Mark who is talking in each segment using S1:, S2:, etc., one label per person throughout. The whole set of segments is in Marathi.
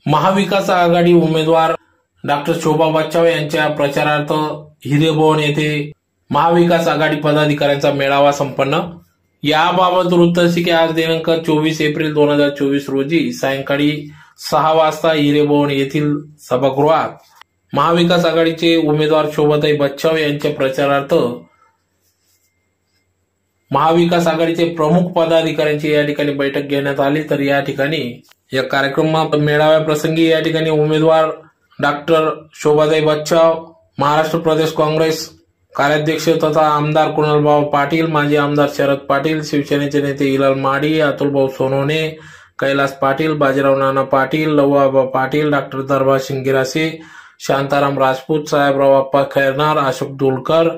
S1: महाविकास आघाडी उमेदवार डॉक्टर शोभा बच्छाव यांच्या प्रचारार्थ हिरेभवन येथे महाविकास आघाडी पदाधिकाऱ्यांचा मेळावा संपन्न। याबाबत वृत्तसिके आज दिनांक 24 एप्रिल 2024 रोजी सायंकाळी 6 वाजता हिरेभवन येथील सभागृहात महाविकास आघाडीचे उमेदवार शोभाताई बच्छाव यांच्या प्रचारार्थ महाविकास आघाडीचे प्रमुख पदाधिकाऱ्यांची या ठिकाणी बैठक घेण्यात आली। तर या ठिकाणी या कार्यक्रमात मेळाव्याप्रसंगी या ठिकाणी उमेदवार डॉक्टर शोभाताई बच्छाव, महाराष्ट्र प्रदेश काँग्रेस कार्याध्यक्ष तथा आमदार कुणालभाऊ पाटील, माजी आमदार शरद पाटील, शिवसेनेचे नेते हिलाल माडी, अतुलभाऊ सोनवणे, कैलास पाटील, बाजीराव नाना पाटील, लवूआबा पाटील, डॉक्टर दरबारसिंग गिरासे, शांताराम राजपूत, साहेबराव अप्पा खैरनार, अशोक दुलकर,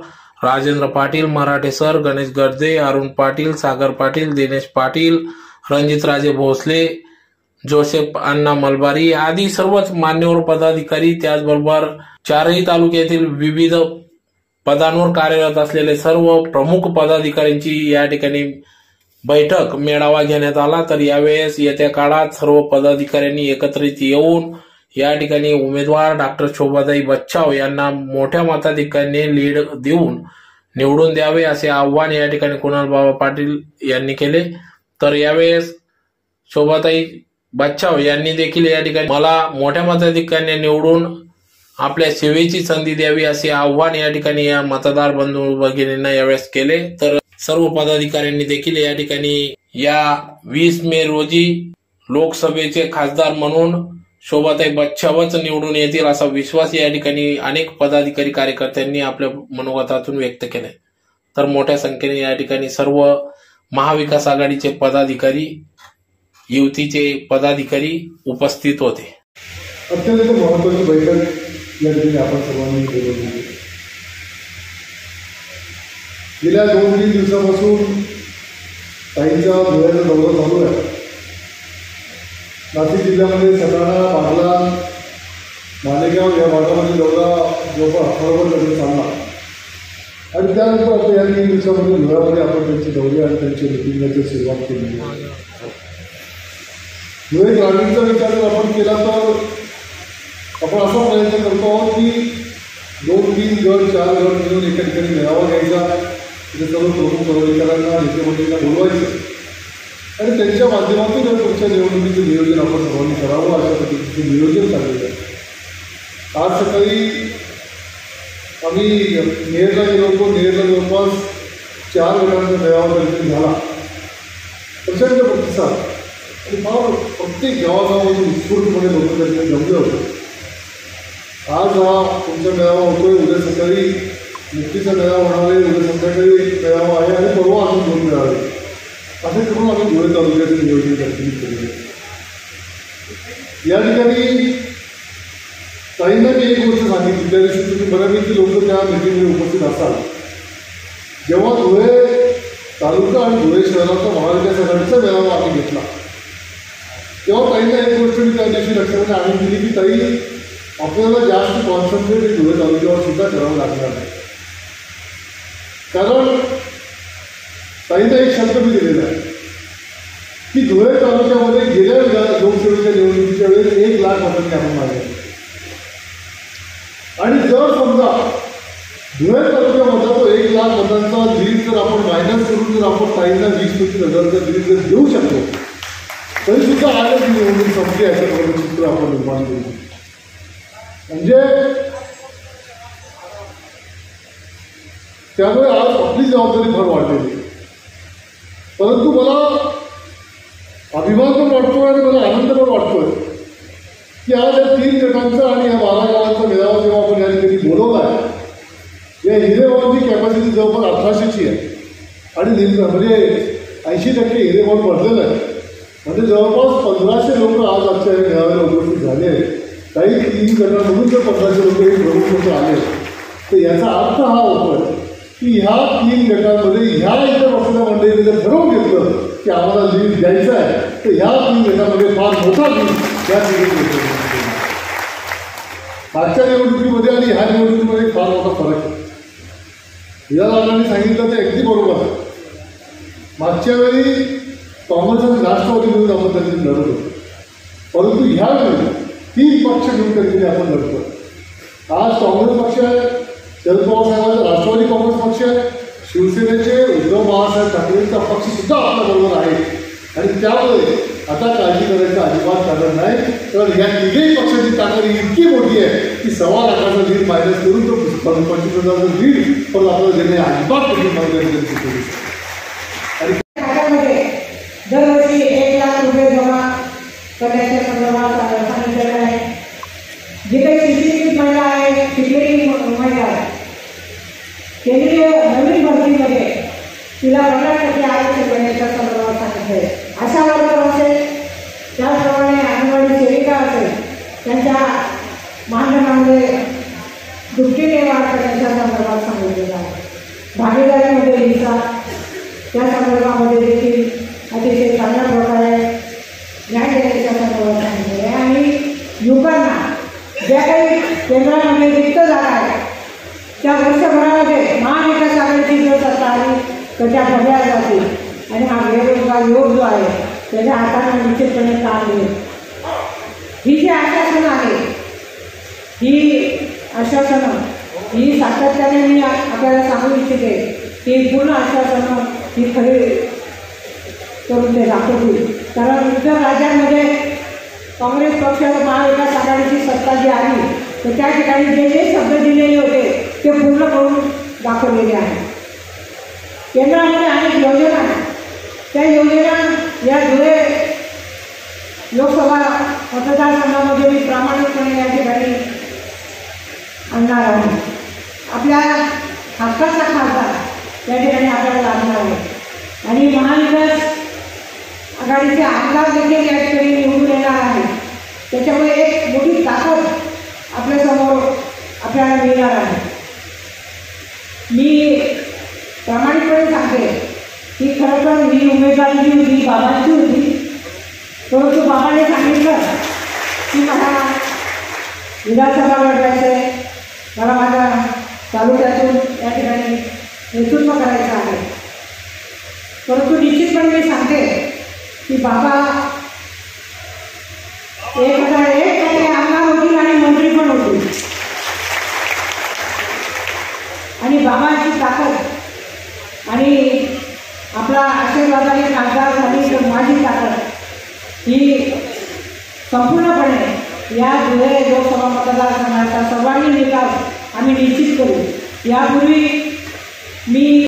S1: राजेंद्र पाटील, मराठे सर, गणेश गर्जे, अरुण पाटील, सागर पाटील, दिनेश पाटील, रणजितराजे भोसले, जोसेफ अण्णा मलबारी आदी सर्वच मान्यवर पदाधिकारी, त्याचबरोबर चारही तालुक्यातील विविध पदांवर कार्यरत असलेले सर्व प्रमुख पदाधिकाऱ्यांची या ठिकाणी बैठक मेळावा घेण्यात आला। तर यावेळेस येत्या काळात सर्व पदाधिकाऱ्यांनी एकत्रित येऊन या ठिकाणी उमेदवार डॉक्टर शोभाताई बच्छाव यांना मोठ्या मताधिक्याने लीड देऊन निवडून द्यावे असे आव्हान या ठिकाणी कुणालभाऊ पाटील यांनी केले। तर यावेळेस शोभाताई बच्छाव यांनी देखील या ठिकाणी मला मोठ्या मताधिक्याने निवडून आपल्या सेवेची संधी द्यावी असे आव्हान या ठिकाणी या मतदार बंधू भगिनींना यावेळेस केले। तर सर्व पदाधिकाऱ्यांनी देखील या ठिकाणी या 20 मे रोजी लोकसभेचे खासदार म्हणून शोभाताई बच्छावच निवडून येतील असा विश्वास या ठिकाणी अनेक पदाधिकारी कार्यकर्त्यांनी आपल्या मनोगतातून व्यक्त केले। तर मोठ्या संख्येने या ठिकाणी सर्व महाविकास आघाडीचे पदाधिकारी, युतीचे पदाधिकारी उपस्थित होते।
S2: अत्यंत महत्त्वाची बैठक या ठिकाणी आपण सर्वांनी बोलवली। गेल्या 2-3 दिवसापासून ताईंचा धुळ्याचा दौरा चालू आहे। नाशिक जिल्ह्यामध्ये सटाणा, बागला, मालेगाव या भागामध्ये दौरा जवळपास बरोबर चालला आणि त्यानंतर आता या 3 दिवसामध्ये धुळ्यामध्ये आपण त्यांचे दौरे आणि त्यांची मिटिंगची सुरुवात केली। धुळे ग्रामीणचा विचार जर आपण केला तर आपण असा प्रयत्न करतो आहोत की 2-3 गट 4 गट मिळून एका ठिकाणी मेळावा घ्यायचा, तिथे सर्व प्रमुख पदाधिकाऱ्यांना नेतेमंडळींना बोलवायचं आणि त्यांच्या माध्यमातून पुढच्या निवडणुकीचं नियोजन आपण सर्वांनी करावं अशा पद्धतीचं नियोजन चाललेलं आहे। आज सकाळी आम्ही नेरला गेलो होतो। नेरला जवळपास 4 गटांचा मेळावा देखील झाला, प्रचंड प्रतिसाद आणि प्रत्येक गावागावातून उत्स्फूर्तपणे लोक त्यांनी जमले होते। आज हा तुमचा मेळावा होतोय, उद्या सकाळी मुक्तीचा मेळावा होणार आहे, उद्या संध्याकाळी मेळावा आहे आणि परवा अजून 2 मेळावे असे करून आम्ही धुळे तालुक्याचं नियोजन केलेलं आहे। या ठिकाणी ताईंना मी एक गोष्ट सांगितली, त्या दिवशी तुम्ही बऱ्यापैकी लोक त्या मिटिंगमध्ये उपस्थित असाल। जेव्हा धुळे तालुका आणि धुळे शहराचा महाविकास आघाडीचा मेळावा आम्ही घेतला तेव्हा ताईंना एक गोष्ट मी त्या दिवशी लक्षात आणून दिली की ताई आपल्याला जास्त कॉन्सन्ट्रेट धुळे तालुक्यावर सुद्धा करावं लागणार नाही, कारण ताईंना एक शब्द मी दिलेला आहे की धुळे तालुक्यामध्ये गेल्या लोकसभेच्या निवडणुकीच्या वेळेस 1 लाख मतांनी आपण मागणी आणि जर समजा धुळे तालुक्यामध्ये तो 1 लाख मतांचा लीड जर आपण मायनस करून जर आपण ताईंना 20-25,000चा लीड जर देऊ शकतो तरी सुद्धा आज निवडणूक संपली याचं चित्र आपण निर्माण करू। म्हणजे त्यामुळे आज आपली जबाबदारी फार वाढलेली, परंतु मला अभिमान पण वाटतोय आणि मला आनंद पण वाटतोय की आज या 3 गटांचा आणि या 12 गावांचा मेळावा जेव्हा आपण या ठिकाणी बोलवला आहे, या हिरेभवनची कॅपॅसिटी जवळपास 1800ची आहे आणि म्हणजे 80% हिरेभवन भरलेलं आहे, म्हणजे जवळपास 1500 लोक आज आजच्या या मेळाव्याला उपस्थित झाले आहेत। काही 3 गटांमधून जर 1500 लोक हे प्रमुख लोक आले तर याचा अर्थ हा होतोय की ह्या 3 गटांमध्ये ह्या इतर बसलेल्या मंडळीने जर ठरवून घेतलं की आम्हाला लीड द्यायचं आहे तर ह्या 3 गटांमध्ये फार मोठा लीड या मागच्या निवडणुकीमध्ये आणि ह्या निवडणुकीमध्ये फार मोठा फरक आहे। हिरालालांनी सांगितलं ते अगदी बरोबर आहे। मागच्या वेळी काँग्रेस आणि राष्ट्रवादी विरुद्ध आपण त्यांनी लढत होतो, परंतु ह्यावेळी 3 पक्ष घेऊन कधीतरी आपण लढतो. आज काँग्रेस पक्ष आहे, शरद पवार साहेबांचा राष्ट्रवादी काँग्रेस पक्ष आहे, शिवसेनेचे उद्धव बाळासाहेब ठाकरेंचा पक्ष सुद्धा आपल्याबरोबर आहे. आणि त्यामुळे आता काळजी करायचं अजिबात कारण नाही. कारण या तिघेही पक्षाची ताकद इतकी मोठी आहे की 1.25 लाखाचा लीड मायनस करून तो 25,000चं लीड पण आपल्याला देणे अजिबात कठीण मार्ग. आणि
S3: दरवर्षी 1 लाख रुपये जमा करण्याच्या संदर्भात सांगितलेलं आहे. जी काही शिक्षित महिला आहे, शिकलेली महिला आहे, केंद्रीय नवीन भरतीमध्ये तिला 15% आरक्षण देण्याच्या संदर्भात सांगितलं आहे. आशा वर्कर असेल, त्याचप्रमाणे अंगणवाडी सेविका असेल, त्यांच्या मानधनामध्ये दुपटीने वाढ करण्याच्या संदर्भात सांगितलेलं आहे. भागीदारीमध्ये हिस्सा त्या संदर्भामध्ये देखील अतिशय चांगल्या प्रकारे न्याय देण्याच्या संदर्भात सांगितले आहे. आणि युवकांना ज्या काही केंद्रामध्ये रिक्त जागा आहे त्या वर्षभरामध्ये महाविकास आघाडीची जर सत्ता आली तर त्या भरल्या जातील. आणि हा बेरोजगार युवक जो आहे त्याच्या हाताने निश्चितपणे काम मिळेल. ही जी आश्वासनं आहे, ही आश्वासनं ही सातत्याने मी आपल्याला सांगू इच्छिते की पूर्ण आश्वासनं ही खरी करून ते दाखवतील. कारण इतर राज्यांमध्ये काँग्रेस पक्ष महाविकास आघाडीची सत्ता जी आली तर त्या ठिकाणी जे जे शब्द दिलेले होते ते पूर्ण करून दाखवलेले आहे. केंद्रामध्ये अनेक योजना आहेत, त्या योजना या धुळे लोकसभा मतदारसंघामध्ये मी प्रामाणिकपणे या ठिकाणी आणणार आहे. आपल्या हक्काचा खासदार त्या ठिकाणी आपल्याला लागणार आहे. आणि महाविकास आघाडीचे आमदार देखील या ठिकाणी निवडून येणार आहे. त्याच्यामुळे एक मोठी ताकद आपल्यासमोर आपल्याला मिळणार आहे. मी प्रामाणिकपणे सांगते की खरं तर ही उमेदवारी जी होती बाबांची होती, परंतु बाबाने सांगितलं की मला विधानसभा लढवायचं आहे, मला माझ्या तालुक्यातून या ठिकाणी नेतृत्व करायचं आहे. परंतु निश्चितपणे मी सांगते की बाबा 1001 आमदार होतील आणि मंत्री पण होतील. आणि बाबांची ताकद आणि आपला आशीर्वादाने खासदार झाली तर माझी ताकद ही संपूर्णपणे या धुळे लोकसभा मतदारसंघाचा सर्वांनी निकाल आम्ही निश्चित करू. यापूर्वी मी